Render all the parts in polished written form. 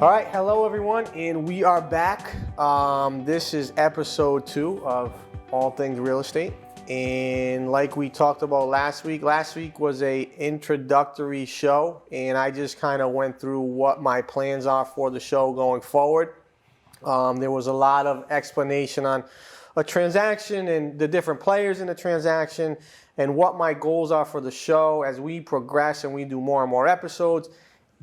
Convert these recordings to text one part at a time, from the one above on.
All right, hello everyone, and we are back. This is episode 2 of All Things Real Estate. And like we talked about last week was a introductory show, and I just kind of went through what my plans are for the show going forward. There was a lot of explanation on a transaction and the different players in the transaction and what my goals are for the show as we progress and we do more and more episodes.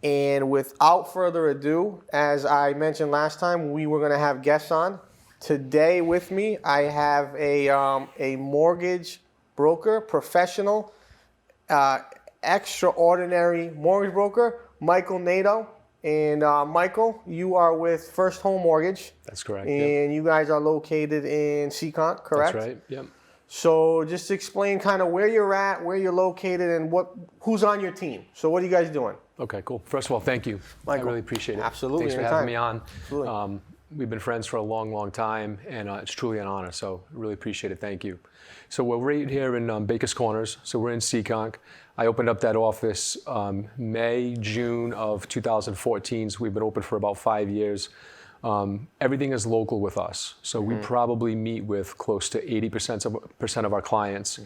And without further ado, as I mentioned last time, we were going to have guests on. Today with me, I have a mortgage broker, professional, extraordinary mortgage broker, Michael Nadeau. And Michael, you are with First Home Mortgage. That's correct. And you guys are located in Seekonk, correct? That's right, yep. So just explain kind of where you're at, where you're located, and who's on your team. So what are you guys doing? Okay, cool. First of all, thank you. Michael, I really appreciate it. Absolutely. Thanks for anytime. having me on. Absolutely. We've been friends for a long, long time, and it's truly an honor, so really appreciate it. Thank you. So we're right here in Baker's Corners, so we're in Seekonk. I opened up that office May, June of 2014, so we've been open for about 5 years. Everything is local with us, so we probably meet with close to 80% of our clients.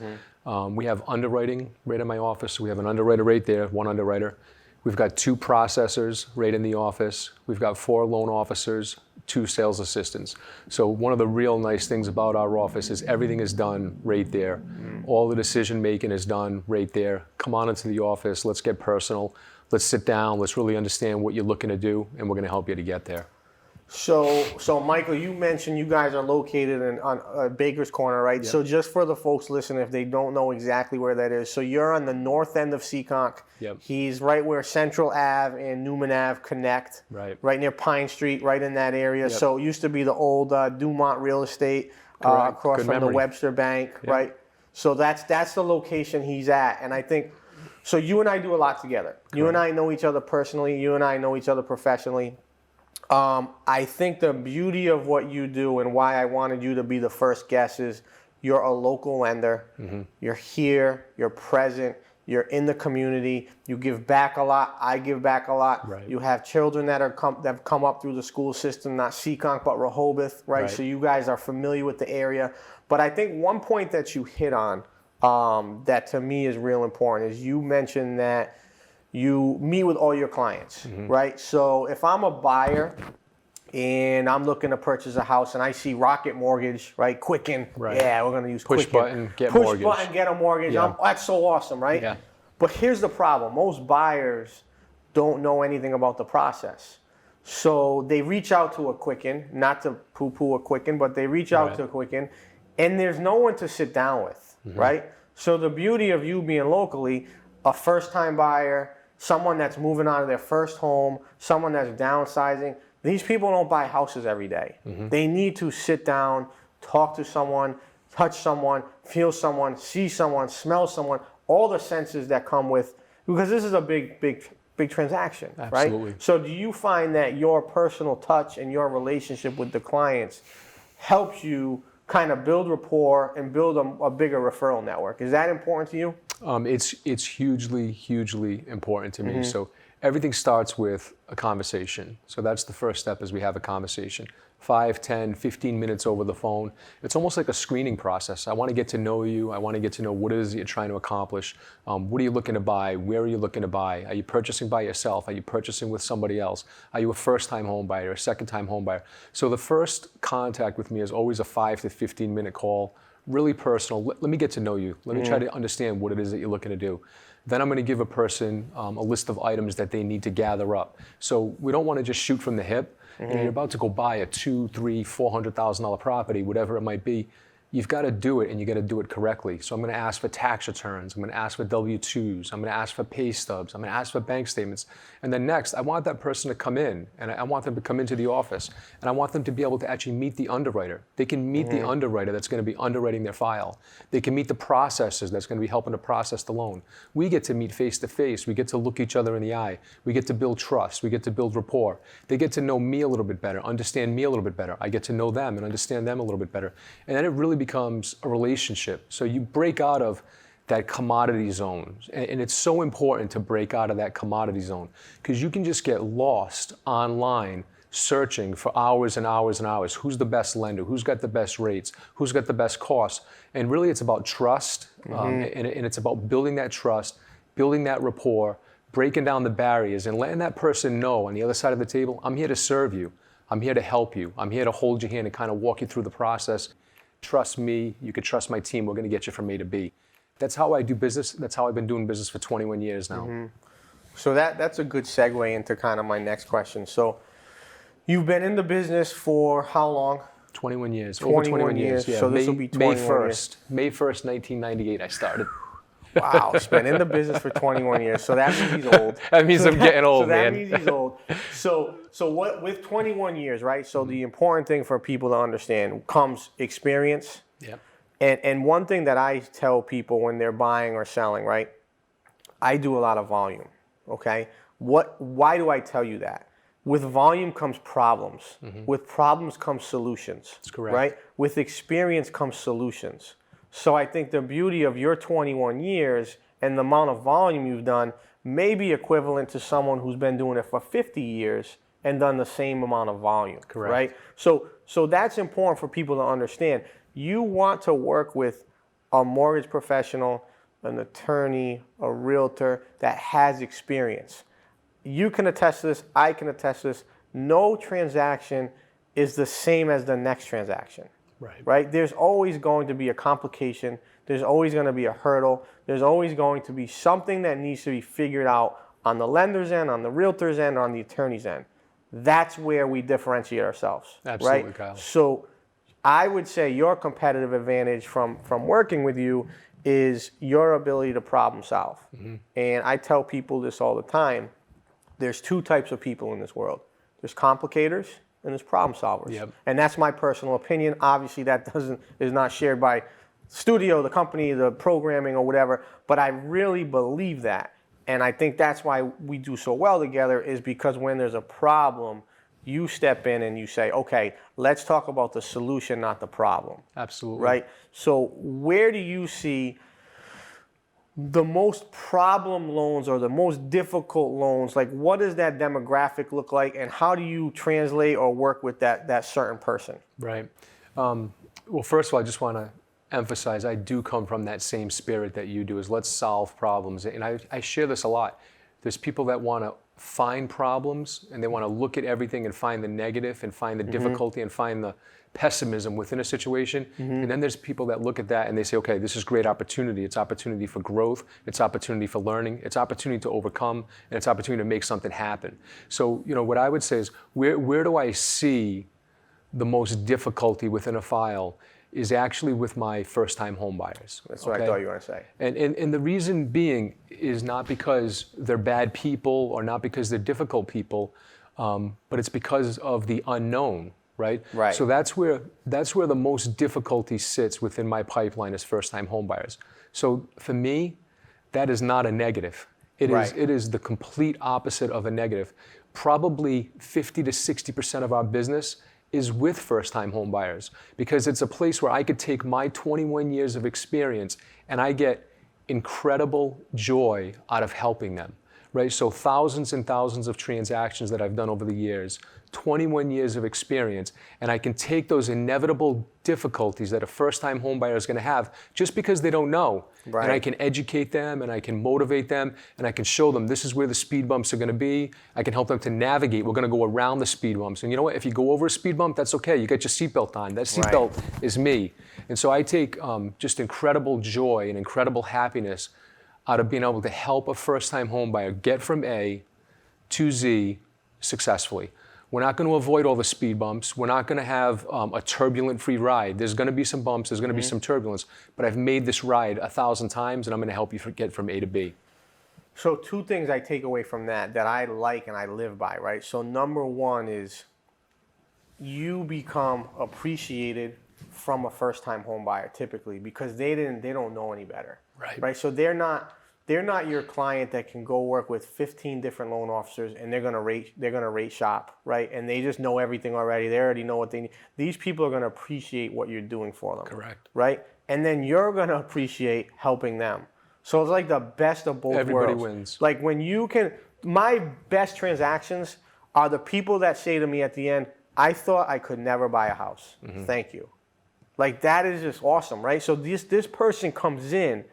We have underwriting right in my office. We have an underwriter right there, one underwriter. We've got 2 processors right in the office. We've got 4 loan officers, 2 sales assistants. So one of the real nice things about our office is everything is done right there. All the decision making is done right there. Come on into the office, let's get personal. Let's sit down, let's really understand what you're looking to do, and we're gonna help you to get there. So Michael, you mentioned you guys are located on Baker's Corner, right? Yep. So just for the folks listening, if they don't know exactly where that is, so you're on the north end of Seekonk. Yep. He's right where Central Ave and Newman Ave connect. Right Near Pine Street, right in that area. Yep. So it used to be the old Dumont Real Estate across Good from memory. the Webster Bank, Yep. right? So that's the location he's at, and I think. So you and I do a lot together. Correct. You and I know each other personally. You and I know each other professionally. I think the beauty of what you do and why I wanted you to be the first guest is you're a local lender. You're here, you're present, you're in the community, you give back a lot, I give back a lot. Right. You have children that have come up through the school system, not Seekonk, but Rehoboth, right? So you guys are familiar with the area. But I think one point that you hit on that to me is real important is you mentioned that you meet with all your clients, right? So if I'm a buyer and I'm looking to purchase a house and I see Rocket Mortgage, right? Quicken, yeah, we're gonna use Push Quicken. button, get Push mortgage. button, get a mortgage. Yeah. That's so awesome, right? Yeah. But here's the problem. Most buyers don't know anything about the process. So they reach out to a Quicken, not to poo-poo a Quicken, but they reach out to a Quicken, and there's no one to sit down with, right? So the beauty of you being locally, a first-time buyer, someone that's moving out of their first home, someone that's downsizing, these people don't buy houses every day. They need to sit down, talk to someone, touch someone, feel someone, see someone, smell someone, all the senses that come with, because this is a big transaction, Absolutely. right? So do you find that your personal touch and your relationship with the clients helps you kind of build rapport and build a bigger referral network? Is that important to you? It's hugely important to me. So everything starts with a conversation. So that's the first step, is we have a conversation. 5, 10, 15 minutes over the phone. It's almost like a screening process. I want to get to know you. I want to get to know what it is you're trying to accomplish. What are you looking to buy? Where are you looking to buy? Are you purchasing by yourself? Are you purchasing with somebody else? Are you a first-time home buyer, a second-time home buyer? So the first contact with me is always a 5 to 15-minute call, really personal. Let me get to know you. Let me try to understand what it is that you're looking to do. Then I'm going to give a person a list of items that they need to gather up. So we don't want to just shoot from the hip. You know, you're about to go buy a $200,000, $300,000, $400,000 property, whatever it might be. You've got to do it, and you got to do it correctly. So I'm going to ask for tax returns. I'm going to ask for W-2s. I'm going to ask for pay stubs. I'm going to ask for bank statements. And then next, I want that person to come in, and I want them to come into the office, and I want them to be able to actually meet the underwriter. They can meet the underwriter that's going to be underwriting their file. They can meet the processors that's going to be helping to process the loan. We get to meet face to face. We get to look each other in the eye. We get to build trust. We get to build rapport. They get to know me a little bit better, understand me a little bit better. I get to know them and understand them a little bit better. And then it really becomes a relationship. So you break out of that commodity zone. And it's so important to break out of that commodity zone, because you can just get lost online searching for hours and hours and hours. Who's the best lender? Who's got the best rates? Who's got the best costs? And really it's about trust, and it's about building that trust, building that rapport, breaking down the barriers, and letting that person know on the other side of the table, I'm here to serve you. I'm here to help you. I'm here to hold your hand and kind of walk you through the process. Trust me, you can trust my team. We're going to get you from A to B. That's how I do business. That's how I've been doing business for 21 years now. So that's a good segue into kind of my next question. So you've been in the business for how long? 21 years. 21 Over 21 years. Yeah. So this will be 21 May 1st. May 1st, 1998 I started. Wow, he's been in the business for 21 years. So that means he's old. That means I'm getting old, man. man. So that means he's old. So what with 21 years, right? So the important thing for people to understand comes experience. Yep. And one thing that I tell people when they're buying or selling, right? I do a lot of volume, okay? Why do I tell you that? With volume comes problems. With problems comes solutions. That's correct. Right? With experience comes solutions. So I think the beauty of your 21 years and the amount of volume you've done may be equivalent to someone who's been doing it for 50 years and done the same amount of volume. Correct. Right? So that's important for people to understand. You want to work with a mortgage professional, an attorney, a realtor that has experience. You can attest to this, I can attest to this. No transaction is the same as the next transaction. Right? There's always going to be a complication. There's always going to be a hurdle. There's always going to be something that needs to be figured out on the lender's end, on the realtor's end, or on the attorney's end. That's where we differentiate ourselves. Absolutely, right? Kyle. So I would say your competitive advantage from working with you is your ability to problem solve. And I tell people this all the time. There's two types of people in this world. There's complicators and there's problem solvers. Yep. And that's my personal opinion. Obviously, that is not shared by studio, the company, the programming, or whatever. But I really believe that. And I think that's why we do so well together, is because when there's a problem, you step in and you say, okay, let's talk about the solution, not the problem. Absolutely. Right? So where do you see the most problem loans or the most difficult loans? Like, what does that demographic look like, and how do you translate or work with that certain person? Right. Well, first of all, I just want to emphasize, I do come from that same spirit that you do, is let's solve problems. And I share this a lot. There's people that want to find problems, and they want to look at everything and find the negative and find the difficulty and find the pessimism within a situation. And then there's people that look at that and they say, okay, this is great opportunity. It's opportunity for growth. It's opportunity for learning. It's opportunity to overcome, and it's opportunity to make something happen. So, what I would say is, where do I see the most difficulty within a file is actually with my first-time home buyers. That's what I thought you were going to say. And the reason being is not because they're bad people or not because they're difficult people, but it's because of the unknown, right? Right. So that's where the most difficulty sits within my pipeline as first-time home buyers. So for me, that is not a negative. It is the complete opposite of a negative. Probably 50 to 60% of our business is with first-time home buyers, because it's a place where I could take my 21 years of experience and I get incredible joy out of helping them, right? So thousands and thousands of transactions that I've done over the years, 21 years of experience, and I can take those inevitable difficulties that a first-time home buyer is going to have just because they don't know, and I can educate them, and I can motivate them, and I can show them this is where the speed bumps are going to be. I can help them to navigate. We're going to go around the speed bumps, and you know what? If you go over a speed bump, that's okay. You get your seatbelt on. That seatbelt is me. And so I take just incredible joy and incredible happiness out of being able to help a first-time home buyer get from A to Z successfully. We're not going to avoid all the speed bumps. We're not going to have a turbulent-free ride. There's going to be some bumps. There's going to be some turbulence. But I've made this ride 1,000 times, and I'm going to help you get from A to B. So two things I take away from that I like and I live by, right? So number one is you become appreciated from a first-time home buyer typically because they don't know any better, right? So they're not your client that can go work with 15 different loan officers and they're gonna rate shop, right? And they just know everything already. They already know what they need. These people are gonna appreciate what you're doing for them. Correct. Right? And then you're gonna appreciate helping them. So it's like the best of both Everybody worlds. wins. Like when you can, my best transactions are the people that say to me at the end, I thought I could never buy a house. Thank you. Like that is just awesome, right? So this person comes in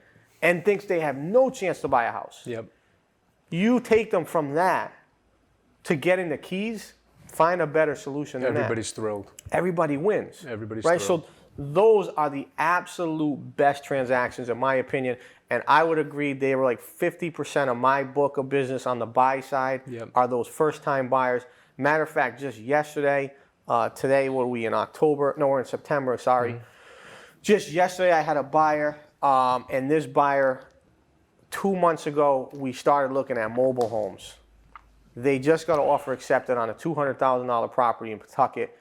and thinks they have no chance to buy a house. Yep. You take them from that to getting the keys, find a better solution than Everybody's thrilled. Everybody wins. Everybody's right? thrilled. So those are the absolute best transactions, in my opinion. And I would agree they were like 50% of my book of business on the buy side are those first-time buyers. Matter of fact, just yesterday, today, what are we in October? No, we're in September, sorry. Just yesterday, I had a buyer, and this buyer, 2 months ago, we started looking at mobile homes. They just got an offer accepted on a $200,000 property in Pawtucket.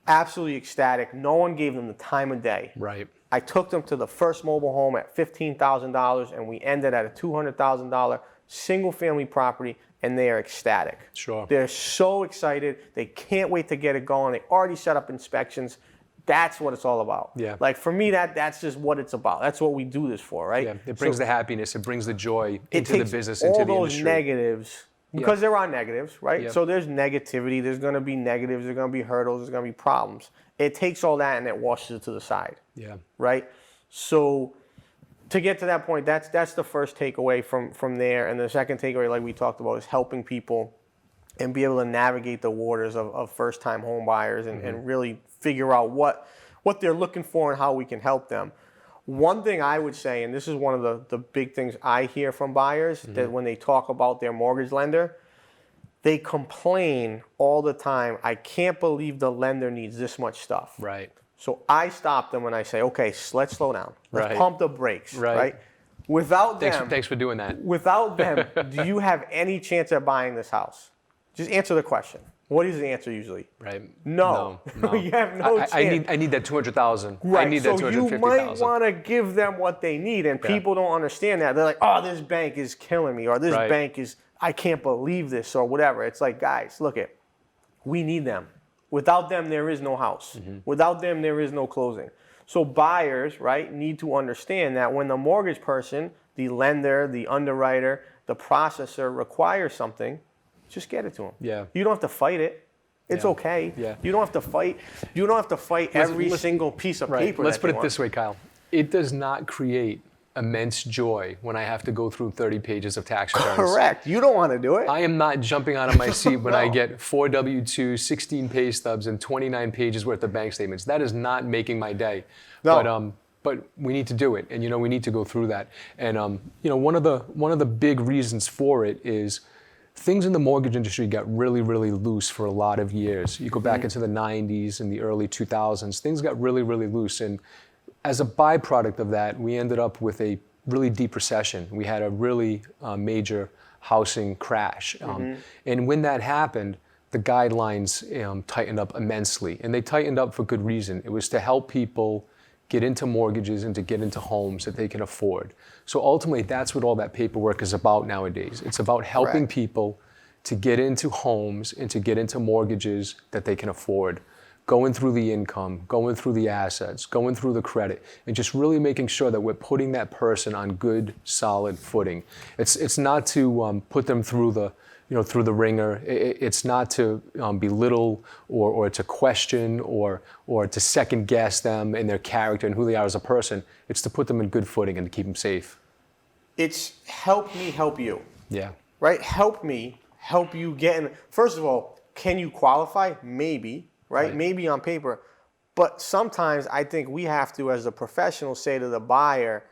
Absolutely ecstatic. No one gave them the time of day. Right. I took them to the first mobile home at $15,000, and we ended at a $200,000 single-family property, and they are ecstatic. Sure. They're so excited. They can't wait to get it going. They already set up inspections. That's what it's all about. Yeah. Like for me, that's just what it's about. That's what we do this for, right? Yeah. It brings the happiness. It brings the joy It into the takes business, all into the those industry. negatives, because there are negatives, right? Yeah. So there's negativity. There's going to be negatives. There's going to be hurdles. There's going to be problems. It takes all that and it washes it to the side. Yeah. Right? So to get to that point, that's the first takeaway from there. And the second takeaway, like we talked about, is helping people and be able to navigate the waters of first-time home buyers and really figure out what they're looking for and how we can help them. One thing I would say, and this is one of the big things I hear from buyers, that when they talk about their mortgage lender, they complain all the time, I can't believe the lender needs this much stuff. Right. So I stop them and I say, okay, let's slow down. Let's pump the brakes, right? Without them, Thanks for doing that. Without them, do you have any chance at buying this house? Just answer the question. What is the answer usually? Right. No. You have no chance. I need that 200,000. Right. I need that 250,000. So you might want to give them what they need, and people don't understand that. They're like, oh, this bank is killing me, or this bank is, I can't believe this, or whatever. It's like, guys, look it. We need them. Without them, there is no house. Without them, there is no closing. So buyers, right, need to understand that when the mortgage person, the lender, the underwriter, the processor requires something, just get it to them. Yeah. You don't have to fight it. It's okay. Yeah. You don't have to fight. You don't have to fight every single piece of paper. Let's put it this way, Kyle. It does not create immense joy when I have to go through 30 pages of tax returns. Correct. You don't want to do it. I am not jumping out of my seat when I get 4 W-2s, 16 pay stubs, and 29 pages worth of bank statements. That is not making my day. No. But we need to do it, and we need to go through that. And one of the big reasons for it is things in the mortgage industry got really, really loose for a lot of years. You go back into the 90s and the early 2000s, things got really, really loose. And as a byproduct of that, we ended up with a really deep recession. We had a really major housing crash. And when that happened, the guidelines tightened up immensely. And they tightened up for good reason. It was to help people get into mortgages and to get into homes that they can afford. So ultimately, that's what all that paperwork is about nowadays. It's about helping people to get into homes and to get into mortgages that they can afford. Going through the income, going through the assets, going through the credit, and just really making sure that we're putting that person on good, solid footing. It's not to put them through the through the ringer. It's not to belittle or to question or to second guess them and their character and who they are as a person. It's to put them in good footing and to keep them safe. It's help me help you. Yeah. Right? Help me help you get in. First of all, can you qualify? Maybe, right? Maybe on paper. But sometimes I think we have to, as a professional, say to the buyer,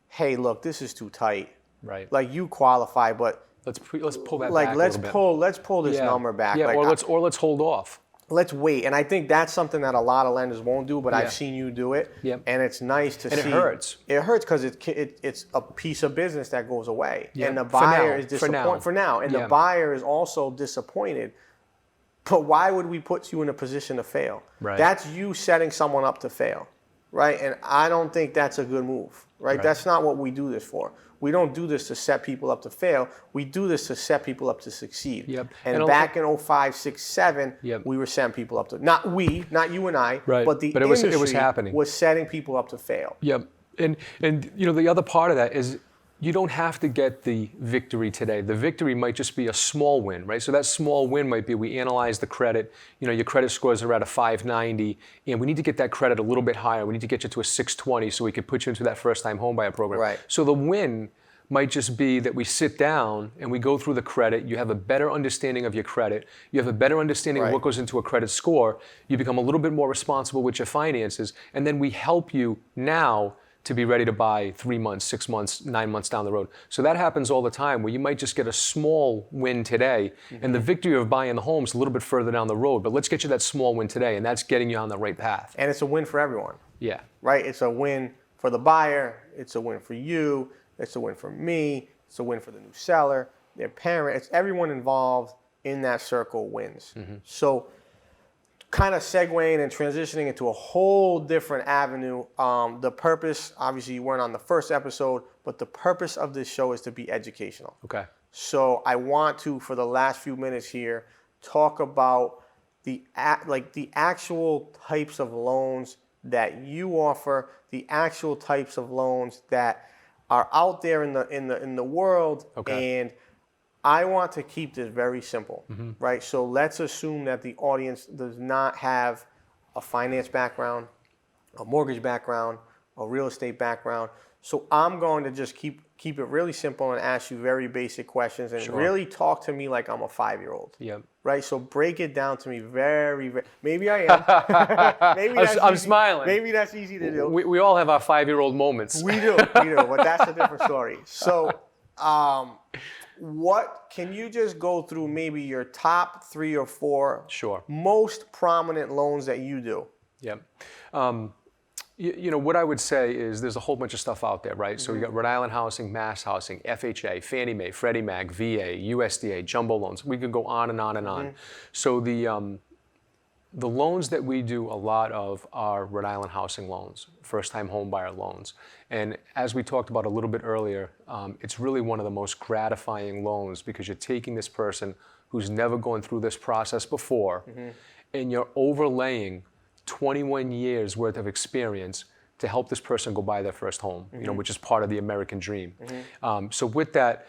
hey, look, this is too tight. Right. Like you qualify, but let's pull that like back let's a little pull let's pull this number back. Yeah, like, or let's hold off. Let's wait. And I think that's something that a lot of lenders won't do, but I've seen you do it. Yep. And it's nice to see. And it hurts. It hurts because it's a piece of business that goes away. Yep. And the buyer is disappointed. For now. And the buyer is also disappointed. But why would we put you in a position to fail? Right. That's you setting someone up to fail. Right? And I don't think that's a good move. Right? That's not what we do this for. We don't do this to set people up to fail. We do this to set people up to succeed. Yep. And back in 05, 6, 7, we were setting people up to, not you and I, but the industry it was happening. Was setting people up to fail. Yep. And the other part of that is You don't have to get the victory today. The victory might just be a small win, right? So that small win might be, we analyze the credit, your credit scores are at a 590, and we need to get that credit a little bit higher. We need to get you to a 620 so we can put you into that first-time homebuyer program. Right. So the win might just be that we sit down and we go through the credit. You have a better understanding of your credit. You have a better understanding of what goes into a credit score. You become a little bit more responsible with your finances, and then we help you now to be ready to buy 3 months, 6 months, 9 months down the road. So that happens all the time, where you might just get a small win today, and the victory of buying the home is a little bit further down the road. But let's get you that small win today, and that's getting you on the right path. And it's a win for everyone. Yeah. Right? It's a win for the buyer. It's a win for you. It's a win for me. It's a win for the new seller, their parent. It's everyone involved in that circle wins. So kind of segueing and transitioning into a whole different avenue. The purpose, obviously you weren't on the first episode, but the purpose of this show is to be educational. Okay. So I want to, for the last few minutes here, talk about the actual types of loans that you offer, the actual types of loans that are out there in the world. Okay. And I want to keep this very simple, right? So let's assume that the audience does not have a finance background, a mortgage background, a real estate background. So I'm going to just keep it really simple and ask you very basic questions and really talk to me like I'm a 5-year-old. Yeah. Right? So break it down to me very, very, maybe I am. Maybe that's I'm easy. smiling. Maybe that's easy to do. We all have our 5-year-old moments. We do, but that's a different story. So, what can you just go through maybe your top 3 or 4 most prominent loans that you do? Yeah. What I would say is there's a whole bunch of stuff out there, right? So you got Rhode Island Housing, Mass Housing, FHA, Fannie Mae, Freddie Mac, VA, USDA, jumbo loans. We could go on and on and on. So the loans that we do a lot of are Rhode Island housing loans, first-time home buyer loans. And as we talked about a little bit earlier, it's really one of the most gratifying loans because you're taking this person who's never gone through this process before, and you're overlaying 21 years worth of experience to help this person go buy their first home, which is part of the American dream. So with that,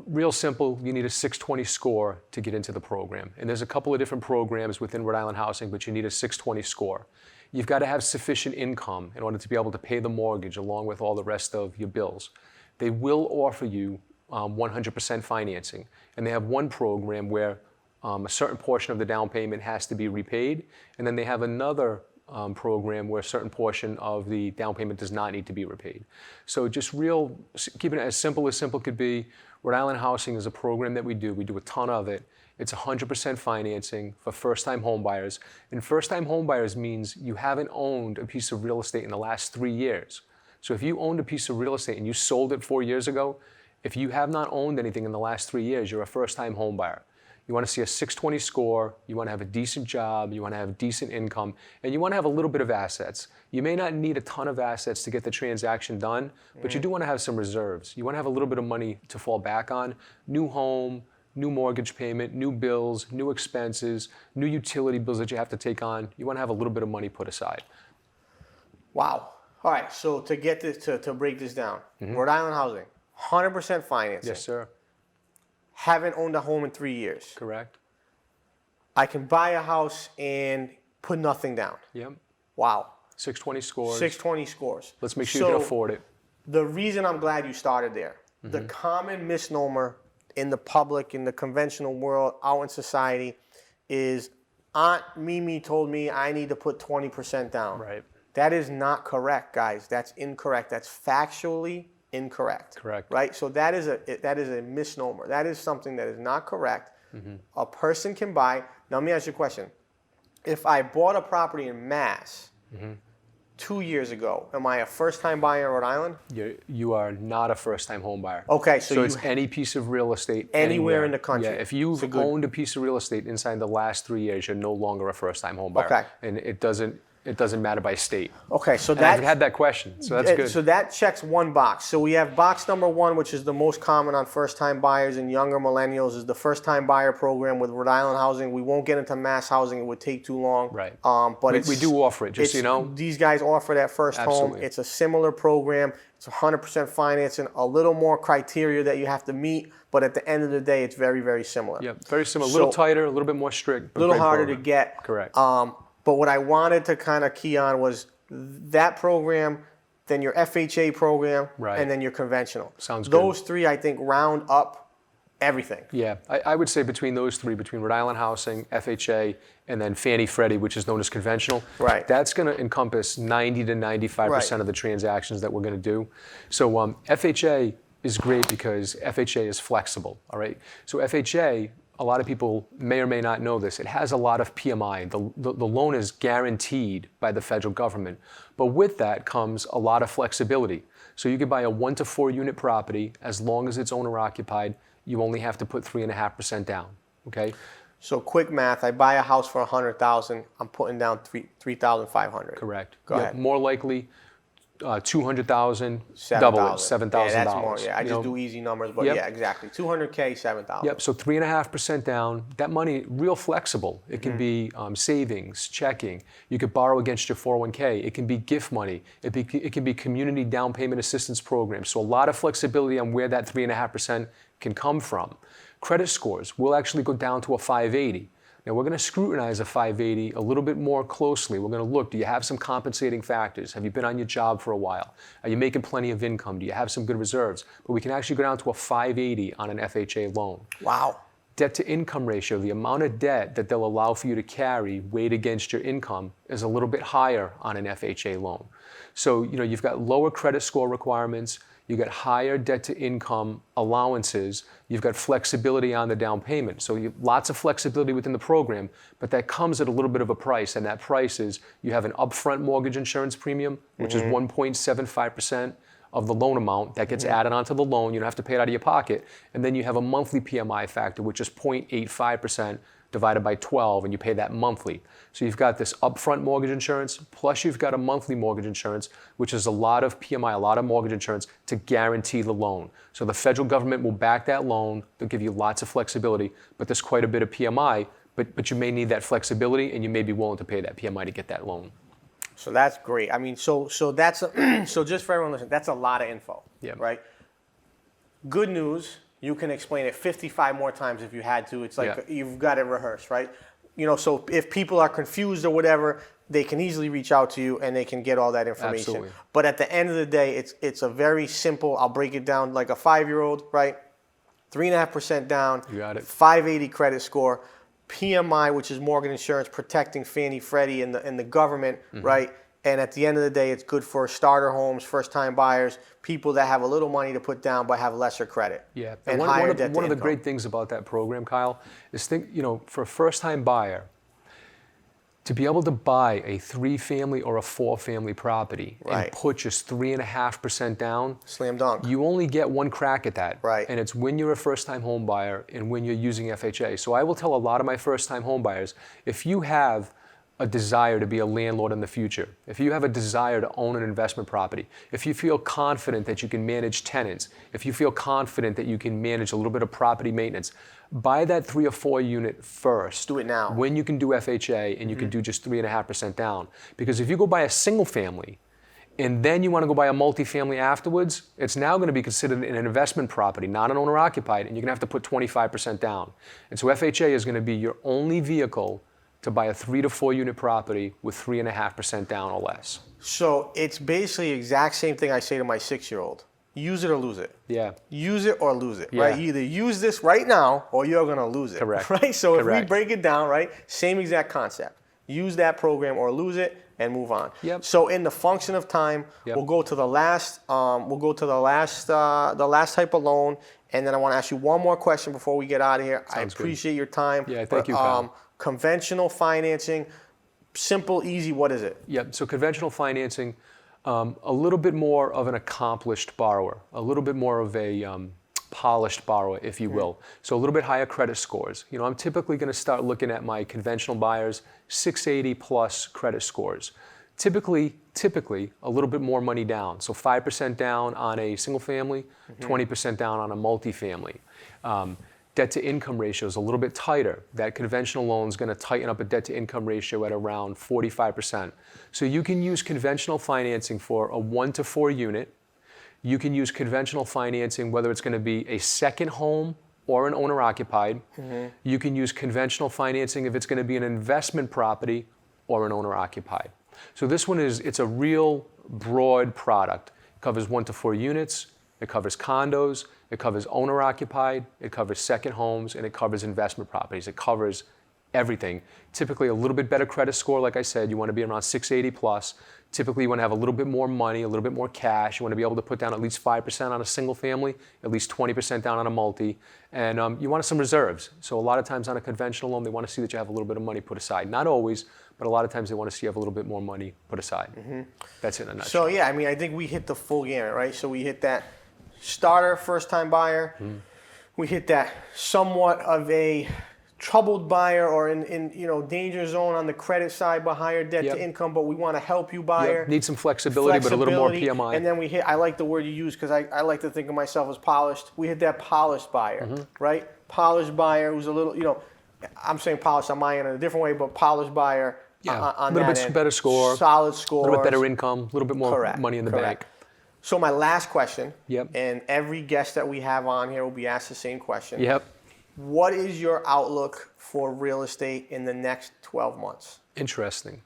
real simple, you need a 620 score to get into the program. And there's a couple of different programs within Rhode Island Housing, but you need a 620 score. You've got to have sufficient income in order to be able to pay the mortgage along with all the rest of your bills. They will offer you 100% financing. And they have one program where a certain portion of the down payment has to be repaid. And then they have another program where a certain portion of the down payment does not need to be repaid. So just keeping it as simple could be. Rhode Island Housing is a program that we do. We do a ton of it. It's 100% financing for first-time home buyers. And first-time home buyers means you haven't owned a piece of real estate in the last 3 years. So if you owned a piece of real estate and you sold it 4 years ago, if you have not owned anything in the last 3 years, you're a first-time home buyer. You want to see a 620 score, you want to have a decent job, you want to have decent income, and you want to have a little bit of assets. You may not need a ton of assets to get the transaction done, but you do want to have some reserves. You want to have a little bit of money to fall back on. New home, new mortgage payment, new bills, new expenses, new utility bills that you have to take on. You want to have a little bit of money put aside. Wow. All right, so to get this, to break this down, Rhode Island Housing, 100% financing. Yes, sir. Haven't owned a home in 3 years. Correct. I can buy a house and put nothing down. Yep. Wow. 620 scores. 620 scores. Let's make sure you can afford it. The reason I'm glad you started there, the common misnomer in the public, in the conventional world, out in society, is Aunt Mimi told me I need to put 20% down. Right. That is not correct, guys. That's incorrect. That's factually incorrect. Correct. Right? So that is a misnomer. That is something that is not correct. A person can buy. Now let me ask you a question. If I bought a property in Mass 2 years ago, am I a first-time buyer in Rhode Island? You are not a first-time home buyer. Okay, so it's any piece of real estate anywhere in the country. Yeah, if you've owned a piece of real estate inside the last 3 years, you're no longer a first-time home buyer. Okay. And it doesn't it doesn't matter by state. Okay, so And I've had that question, so that's good. So that checks one box. So we have box number one, which is the most common on first-time buyers and younger millennials, is the first-time buyer program with Rhode Island Housing. We won't get into mass housing; it would take too long. Right. But we do offer it, just so you know. These guys offer that first home. It's a similar program. It's 100% financing, a little more criteria that you have to meet, but at the end of the day, it's very, very similar. Yeah, very similar. A little tighter, a little bit more strict, but a little great harder program. to get. Correct. But what I wanted to kind of key on was that program, then your FHA program, right, and then your conventional. Sounds good. Those three, I think, round up everything. Yeah, I would say between those three, between Rhode Island Housing, FHA, and then Fannie Freddie, which is known as conventional, right, that's going to encompass 90 to 95% of the transactions that we're going to do. So FHA is great because FHA is flexible, all right? So FHA, a lot of people may or may not know this, it has a lot of PMI. The loan is guaranteed by the federal government, but with that comes a lot of flexibility. So you could buy a 1 to 4 unit property as long as it's owner occupied. You only have to put 3.5% down, okay? So quick math, I buy a house for $100,000, I'm putting down $3,500. Correct. Go ahead. More likely, $200,000, $7,000. double it, $7,000. Yeah, that's more. Yeah, I just do easy numbers, but yeah, exactly. $200K, $7,000. Yep. So 3.5% down. That money, real flexible. It can be savings, checking. You could borrow against your 401K. It can be gift money. It can be community down payment assistance programs. So a lot of flexibility on where that 3.5% can come from. Credit scores will actually go down to a 580. Now we're going to scrutinize a 580 a little bit more closely. We're going to look, do you have some compensating factors? Have you been on your job for a while? Are you making plenty of income? Do you have some good reserves? But we can actually go down to a 580 on an FHA loan. Wow. Debt to income ratio, the amount of debt that they'll allow for you to carry weighed against your income, is a little bit higher on an FHA loan. So, you've got lower credit score requirements. You've got higher debt to income allowances. You've got flexibility on the down payment. So lots of flexibility within the program, but that comes at a little bit of a price. And that price is you have an upfront mortgage insurance premium, which is 1.75% of the loan amount that gets added onto the loan. You don't have to pay it out of your pocket. And then you have a monthly PMI factor, which is 0.85% divided by 12, and you pay that monthly. So you've got this upfront mortgage insurance, plus you've got a monthly mortgage insurance, which is a lot of PMI, a lot of mortgage insurance to guarantee the loan. So the federal government will back that loan. They'll give you lots of flexibility, but there's quite a bit of PMI, but you may need that flexibility, and you may be willing to pay that PMI to get that loan. So that's great. I mean, so that's so just for everyone listening, that's a lot of info, right? Good news. You can explain it 55 more times if you had to. It's like you've got it rehearsed, right? So if people are confused or whatever, they can easily reach out to you and they can get all that information. Absolutely. But at the end of the day, it's a very simple, I'll break it down like a 5-year-old, right? 3.5% down, you got it. 580 credit score, PMI, which is mortgage insurance protecting Fannie Freddie and the government, right? And at the end of the day, it's good for starter homes, first-time buyers, people that have a little money to put down but have lesser credit. Yeah, and one higher of debt to the income. great things about that program, Kyle, is for a first-time buyer, to be able to buy a 3-family or a 4-family property and put just 3.5% down, slam dunk. You only get one crack at that. Right. And it's when you're a first-time home buyer and when you're using FHA. So I will tell a lot of my first-time home buyers, if you have a desire to be a landlord in the future, if you have a desire to own an investment property, if you feel confident that you can manage tenants, if you feel confident that you can manage a little bit of property maintenance, buy that 3 or 4 unit first. Do it now. When you can do FHA and you can do just 3.5% down. Because if you go buy a single family and then you want to go buy a multifamily afterwards, it's now going to be considered an investment property, not an owner occupied, and you're going to have to put 25% down. And so FHA is going to be your only vehicle to buy a 3 to 4 unit property with 3.5% down or less. So it's basically the exact same thing I say to my 6-year-old. Use it or lose it. Yeah. Use it or lose it, right? You either use this right now or you're going to lose it. Correct. Right? So if we break it down, right, same exact concept. Use that program or lose it and move on. Yep. So in the function of time, we'll go to the last the last type of loan, and then I want to ask you one more question before we get out of here. I appreciate your time. Yeah, thank you, Kyle. Conventional financing, simple, easy, what is it? Yep, so conventional financing, a little bit more of an accomplished borrower, a little bit more of a polished borrower, if you will. So a little bit higher credit scores. You know, I'm typically going to start looking at my conventional buyers, 680 plus credit scores. Typically, a little bit more money down. So 5% down on a single family, 20% down on a multifamily. Debt to income ratio is a little bit tighter. That conventional loan is going to tighten up a debt to income ratio at around 45%. So you can use conventional financing for a 1 to 4 unit. You can use conventional financing whether it's going to be a second home or an owner occupied. You can use conventional financing if it's going to be an investment property or an owner occupied. So this one it's a real broad product. It covers 1 to 4 units. It covers condos, it covers owner-occupied, it covers second homes, and it covers investment properties. It covers everything. Typically a little bit better credit score, like I said, you want to be around 680 plus. Typically you want to have a little bit more money, a little bit more cash. You want to be able to put down at least 5% on a single family, at least 20% down on a multi, and you want some reserves. So a lot of times on a conventional loan, they want to see that you have a little bit of money put aside. Not always, but a lot of times they want to see you have a little bit more money put aside. That's it in a nutshell. So yeah, I mean, I think we hit the full gamut, right? So we hit that starter, first-time buyer. We hit that somewhat of a troubled buyer or in danger zone on the credit side, but higher debt to income, but we want to help you buyer. Need some flexibility, but a little more PMI. And then we hit, I like the word you use because I like to think of myself as polished. We hit that polished buyer, right? Polished buyer who's a little, I'm saying polished on my end in a different way, but polished buyer on a little bit better score. Solid score. A little bit better income, a little bit more money in the bank. So my last question, and every guest that we have on here will be asked the same question. What is your outlook for real estate in the next 12 months? Interesting.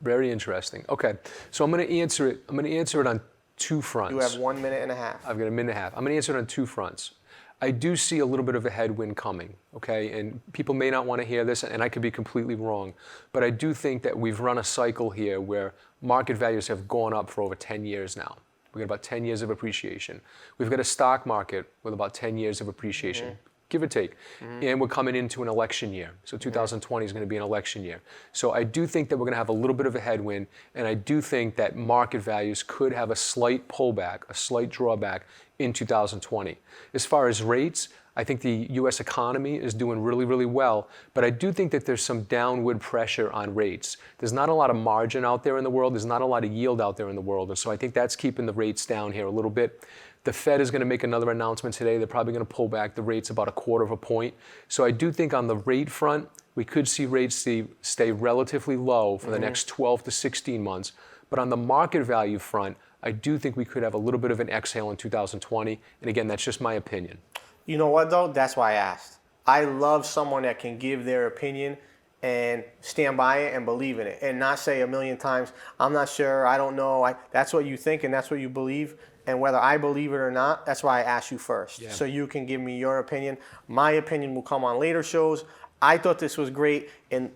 Very interesting. Okay, so I'm going to answer it. I'm going to answer it on 2 fronts. You have 1 minute and a half. I've got a minute and a half. I'm going to answer it on 2 fronts. I do see a little bit of a headwind coming, okay? And people may not want to hear this, and I could be completely wrong, but I do think that we've run a cycle here where market values have gone up for over 10 years now. We've got about 10 years of appreciation. We've got a stock market with about 10 years of appreciation, give or take. And we're coming into an election year. So 2020 is going to be an election year. So I do think that we're going to have a little bit of a headwind, and I do think that market values could have a slight pullback, a slight drawback in 2020. As far as rates, I think the U.S. economy is doing really, really well, but I do think that there's some downward pressure on rates. There's not a lot of margin out there in the world. There's not a lot of yield out there in the world, and so I think that's keeping the rates down here a little bit. The Fed is going to make another announcement today. They're probably going to pull back the rates about 1/4 point. So I do think on the rate front, we could see rates stay relatively low for the next 12 to 16 months. But on the market value front, I do think we could have a little bit of an exhale in 2020. And again, that's just my opinion. You know what, though? That's why I asked. I love someone that can give their opinion and stand by it and believe in it and not say a million times, I'm not sure, I don't know. That's what you think and that's what you believe. And whether I believe it or not, that's why I asked you first. So you can give me your opinion. My opinion will come on later shows. I thought this was great. And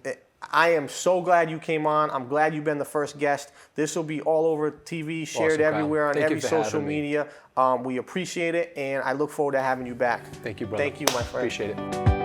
I am so glad you came on. I'm glad you've been the first guest. This will be all over TV, shared everywhere on every social media. We appreciate it, and I look forward to having you back. Thank you, brother. Thank you, my friend. Appreciate it.